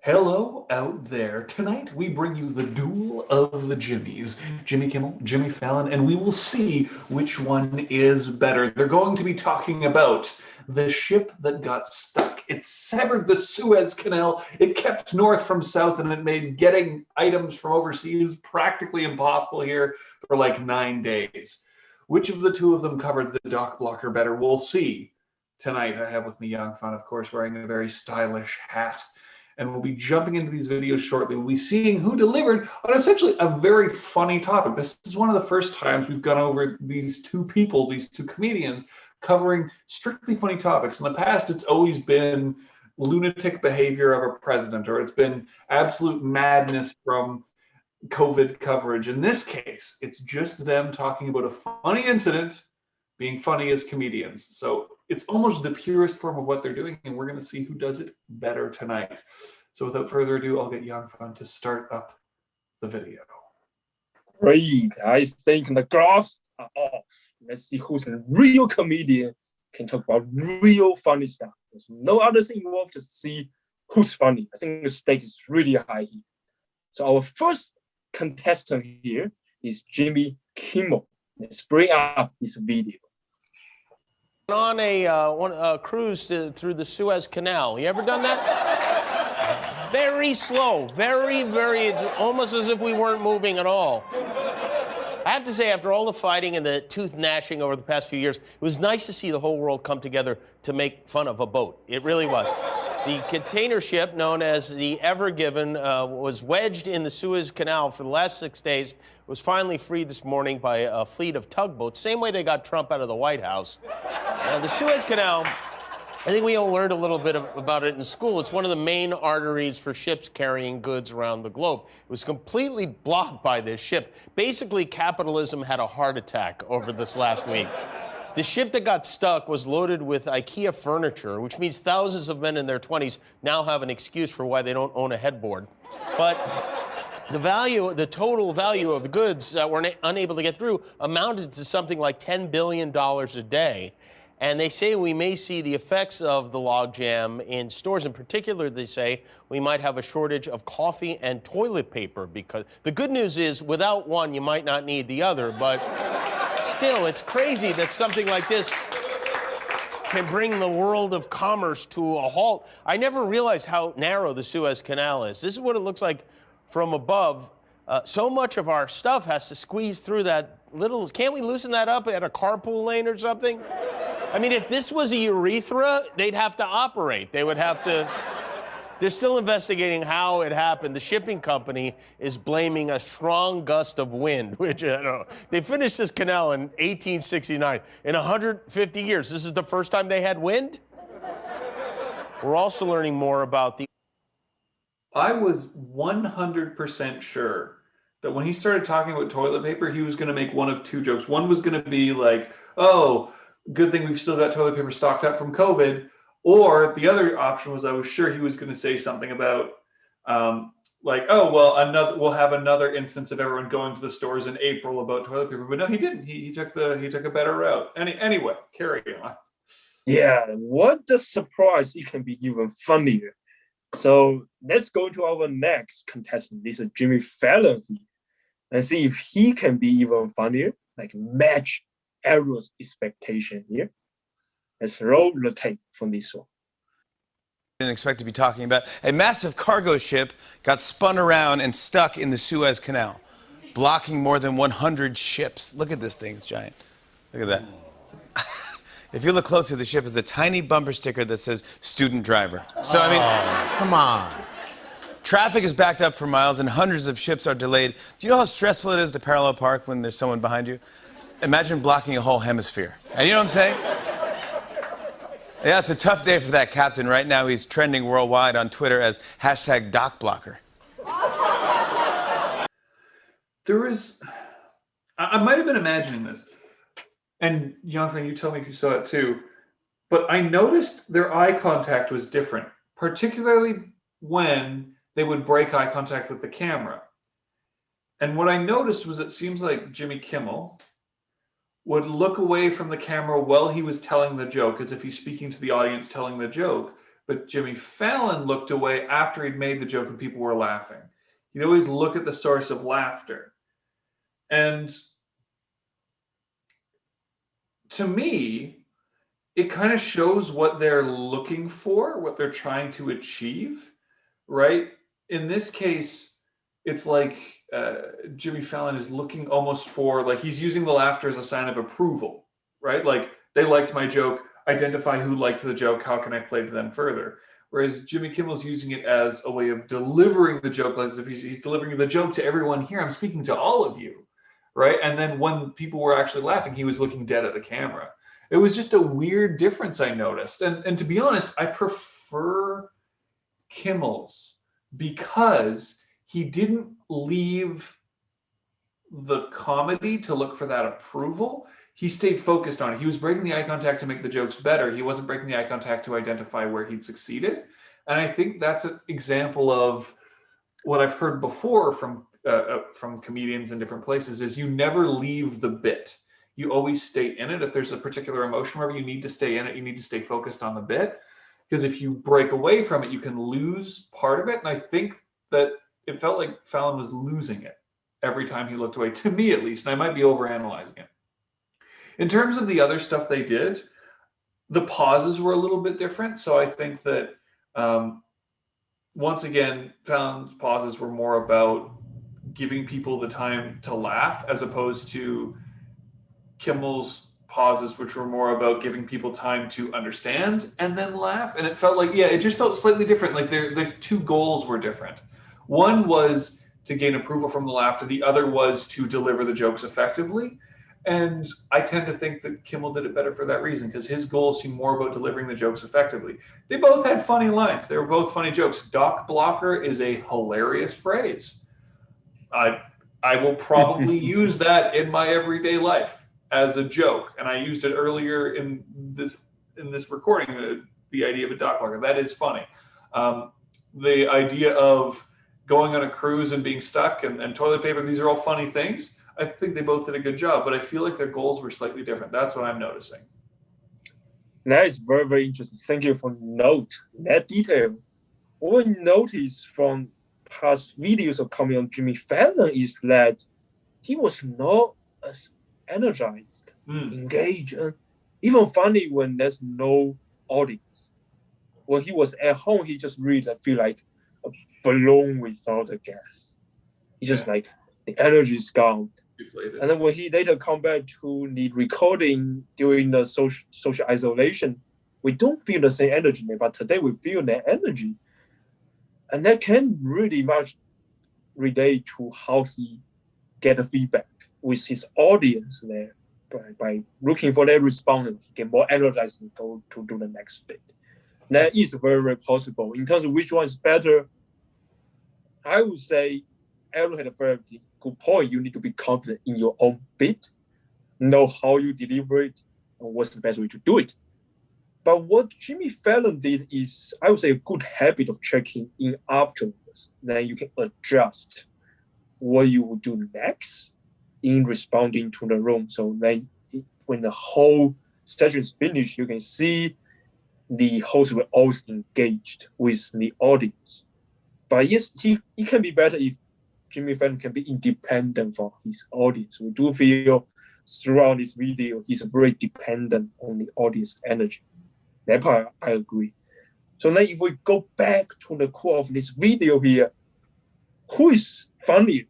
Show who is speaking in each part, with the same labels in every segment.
Speaker 1: Hello out there. Tonight we bring you the duel of the Jimmys. Jimmy Kimmel, Jimmy Fallon, and we will see which one is better. They're going to be talking about the ship that got stuck. It severed the Suez Canal. It kept north from south, and it made getting items from overseas practically impossible here for like 9 days. Which of the two of them covered the dock blocker better? We'll see. Tonight I have with me Young Fun, of course, wearing a very stylish hat, and we'll be jumping into these videos shortly. We'll be seeing who delivered on essentially a very funny topic. This is one of the first times we've gone over these two people, these two comedians, covering strictly funny topics. In the past, it's always been lunatic behavior of a president, or it's been absolute madness from COVID coverage. In this case, it's just them talking about a funny incident, being funny as comedians. So it's almost the purest form of what they're doing, and we're going to see who does it better tonight. So without further ado, I'll get Young Fun to start up the video.
Speaker 2: Great. I think the gloves are off. Let's see who's a real comedian, can talk about real funny stuff. There's no other thing involved, just see who's funny. I think the stake is really high here. So our first contestant here is Jimmy Kimmel. Let's bring up his video.
Speaker 3: On a cruise through the Suez Canal. You ever done that? Very slow, very, it's almost as if we weren't moving at all. I have to say, after all the fighting and the tooth gnashing over the past few years, it was nice to see the whole world come together to make fun of a boat. It really was. The container ship, known as the Ever Given, was wedged in the Suez Canal for the last 6 days. It was finally freed this morning by a fleet of tugboats, same way they got Trump out of the White House. The Suez Canal, I think we all learned a little bit about it in school. It's one of the main arteries for ships carrying goods around the globe. It was completely blocked by this ship. Basically, capitalism had a heart attack over this last week. The ship that got stuck was loaded with IKEA furniture, which means thousands of men in their 20s now have an excuse for why they don't own a headboard. But the total value of the goods that were unable to get through amounted to something like $10 billion a day. And they say we may see the effects of the logjam in stores. In particular, they say we might have a shortage of coffee and toilet paper, because the good news is without one, you might not need the other. But still, it's crazy that something like this can bring the world of commerce to a halt. I never realized how narrow the Suez Canal is. This is what it looks like from above. So much of our stuff has to squeeze through that little... Can't we loosen that up at a carpool lane or something? I mean, if this was a urethra, they'd have to operate. They would have to... They're still investigating how it happened. The shipping company is blaming a strong gust of wind, which, I don't know. They finished this canal in 1869. In 150 years, this is the first time they had wind? We're also learning more about the...
Speaker 1: I was 100% sure that when he started talking about toilet paper, he was going to make one of two jokes. One was going to be like, oh, good thing we've still got toilet paper stocked up from COVID. Or the other option was, I was sure he was going to say something about, like, oh, well, we'll have another instance of everyone going to the stores in April about toilet paper. But no, he didn't. He took a better route. Anyway, carry on.
Speaker 2: Yeah, what a surprise. It can be even funnier. So let's go to our next contestant. This is Jimmy Fallon here, and see if he can be even funnier, like match everyone's expectation here. Let's roll the tape from this one.
Speaker 4: Didn't expect to be talking about a massive cargo ship got spun around and stuck in the Suez Canal, blocking more than 100 ships. Look at this thing, it's giant. Look at that. If you look closely, the ship has a tiny bumper sticker that says student driver. So, I mean, come on. Traffic is backed up for miles and hundreds of ships are delayed. Do you know how stressful it is to parallel park when there's someone behind you? Imagine blocking a whole hemisphere. And you know what I'm saying? Yeah, it's a tough day for that captain. Right now, he's trending worldwide on Twitter as #DockBlocker.
Speaker 1: There is... I might have been imagining this. And Jonathan, you tell me if you saw it too, but I noticed their eye contact was different, particularly when they would break eye contact with the camera. And what I noticed was it seems like Jimmy Kimmel would look away from the camera while he was telling the joke, as if he's speaking to the audience telling the joke. but Jimmy Fallon looked away after he'd made the joke and people were laughing. He'd always look at the source of laughter. And to me, it kind of shows what they're looking for, what they're trying to achieve, right? In this case, it's like Jimmy Fallon is looking almost for, like, he's using the laughter as a sign of approval, right? Like, they liked my joke, identify who liked the joke, how can I play to them further? Whereas Jimmy Kimmel's using it as a way of delivering the joke, as if he's delivering the joke to everyone here. I'm speaking to all of you, right? And then when people were actually laughing, he was looking dead at the camera. It was just a weird difference I noticed. And to be honest, I prefer Kimmel's because he didn't leave the comedy to look for that approval. He stayed focused on it. He was breaking the eye contact to make the jokes better. He wasn't breaking the eye contact to identify where he'd succeeded. And I think that's an example of what I've heard before from comedians in different places is you never leave the bit. You always stay in it. If there's a particular emotion wherever you need to stay in it, you need to stay focused on the bit. Because if you break away from it, you can lose part of it. And I think that it felt like Fallon was losing it every time he looked away, to me at least. And I might be overanalyzing it. In terms of the other stuff they did, the pauses were a little bit different. So I think that once again, Fallon's pauses were more about giving people the time to laugh as opposed to Kimmel's pauses, which were more about giving people time to understand and then laugh. And it felt like, yeah, it just felt slightly different. Like the two goals were different. One was to gain approval from the laughter. The other was to deliver the jokes effectively. And I tend to think that Kimmel did it better for that reason, because his goals seemed more about delivering the jokes effectively. They both had funny lines. They were both funny jokes. Doc Blocker is a hilarious phrase. I will probably use that in my everyday life as a joke. And I used it earlier in this recording, the idea of a Doc Blocker. That is funny. The idea of going on a cruise and being stuck and toilet paper, these are all funny things. I think they both did a good job, but I feel like their goals were slightly different. That's what I'm noticing.
Speaker 2: That is very, very interesting. Thank you for note that detail. What we noticed from past videos of coming on Jimmy Fallon is that he was not as energized, engaged, even funny when there's no audience. When he was at home, he just really feel like a balloon without a gas. He just like the energy is gone. And then when he later come back to the recording during the social isolation, we don't feel the same energy, but today we feel that energy. And that can really much relate to how he get the feedback with his audience there. By looking for their response, he get more energized and go to do the next bit. That is very, very possible. In terms of which one is better, I would say Aaron had a very good point. You need to be confident in your own bit, know how you deliver it, and what's the best way to do it. But what Jimmy Fallon did is, I would say, a good habit of checking in afterwards. Then you can adjust what you will do next in responding to the room. So then when the whole session is finished, you can see the host will always engaged with the audience. But yes, it can be better if Jimmy Fallon can be independent from his audience. We do feel throughout this video, he's very dependent on the audience energy. That part, I agree. So then if we go back to the core of this video here, who is funnier?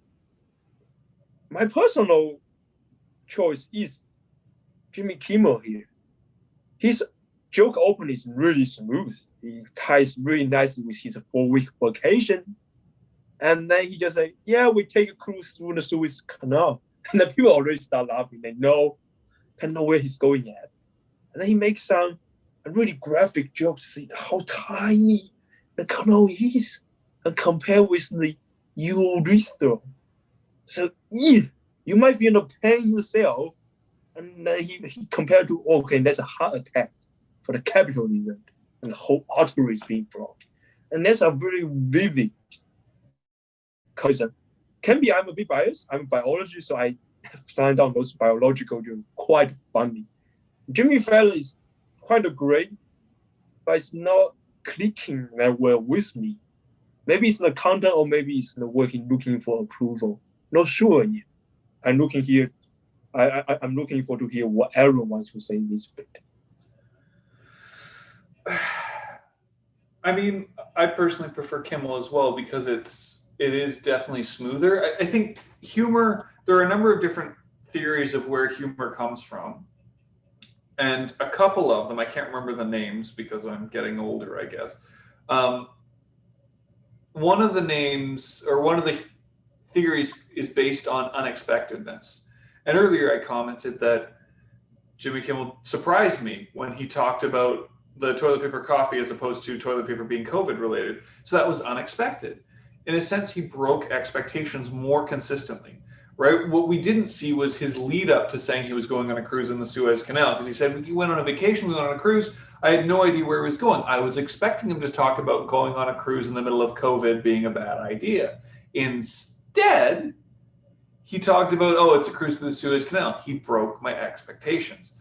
Speaker 2: My personal choice is Jimmy Kimmel here. His joke opening is really smooth. He ties really nicely with his 4-week vacation. And then he just say, yeah, we take a cruise through the Suez Canal. And then people already start laughing. They know where he's going at. And then he makes some really graphic jokes, see how tiny the canal is and compare with the urethra. So if you might be in a pain yourself, and then he compared to, okay, that's a heart attack for the capitalism, and the whole artery is being blocked. And that's a very vivid comparison. Can be I'm a bit biased. I'm a biologist, so I find out those biological jokes quite funny. Jimmy Fallon is quite great, but it's not clicking that well with me. Maybe it's the content or maybe it's the working looking for approval. Not sure yet. I'm looking here. I'm looking for to hear what everyone wants to say in this bit.
Speaker 1: I mean, I personally prefer Kimmel as well because it is definitely smoother. I think humor, there are a number of different theories of where humor comes from. And a couple of them, I can't remember the names because I'm getting older, I guess. One of the names or one of the theories is based on unexpectedness. And earlier I commented that Jimmy Kimmel surprised me when he talked about the toilet paper coffee as opposed to toilet paper being COVID related. So that was unexpected. In a sense, he broke expectations more consistently, right? What we didn't see was his lead up to saying he was going on a cruise in the Suez Canal, because he said, we went on a vacation, we went on a cruise. I had no idea where he was going. I was expecting him to talk about going on a cruise in the middle of COVID being a bad idea. Instead, he talked about, oh, it's a cruise to the Suez Canal. He broke my expectations.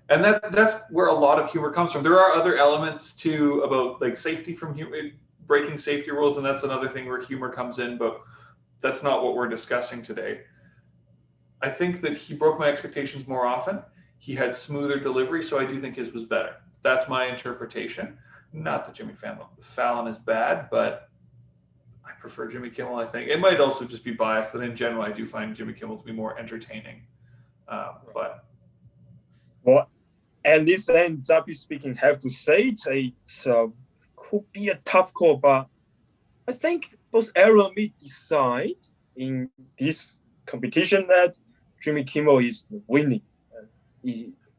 Speaker 1: And that's where a lot of humor comes from. There are other elements too about like safety from breaking safety rules, and that's another thing where humor comes in, but that's not what we're discussing today. I think that he broke my expectations more often. He had smoother delivery, so I do think his was better. That's my interpretation. Not that Jimmy Fallon is bad, but I prefer Jimmy Kimmel, I think. It might also just be biased that in general, I do find Jimmy Kimmel to be more entertaining. But
Speaker 2: well, at this end, ZAPY Speaking have to say it could be a tough call, but I think both Aaron and me decide in this competition that Jimmy Kimmel is winning,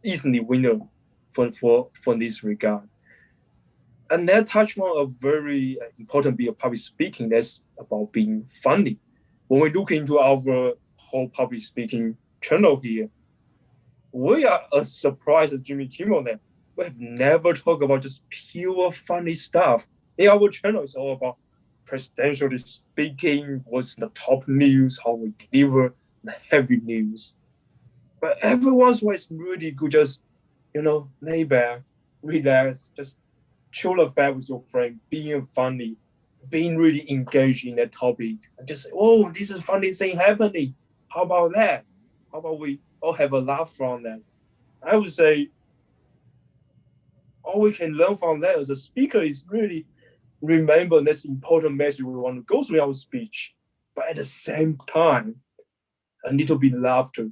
Speaker 2: easily winner for this regard. And that touched on a very important bit of public speaking. That's about being funny. When we look into our whole public speaking channel here, we are as surprised as Jimmy Kimmel that we have never talked about just pure funny stuff. In our channel, it's all about presidentially speaking, what's the top news, how we deliver the heavy news. But every once in a while, it's really good, just, lay back, relax, just chill the fact with your friend, being funny, being really engaged in that topic, and just say, oh, this is a funny thing happening. How about that? How about we all have a laugh from that? I would say all we can learn from that as a speaker is really remember this important message we want to go through our speech. But at the same time, a little bit laughter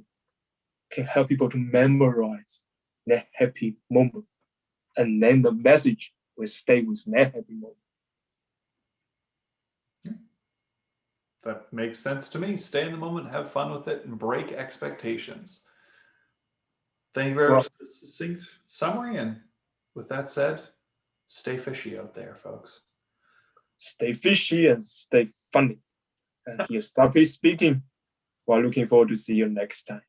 Speaker 2: can help people to memorize that happy moment. And then the message will stay with that happy moment.
Speaker 1: That makes sense to me. Stay in the moment, have fun with it, and break expectations. Thank you very much for the succinct summary. And with that said, stay fishy out there, folks.
Speaker 2: Stay fishy and stay funny. And here's ZAPY Speaking. We're looking forward to see you next time.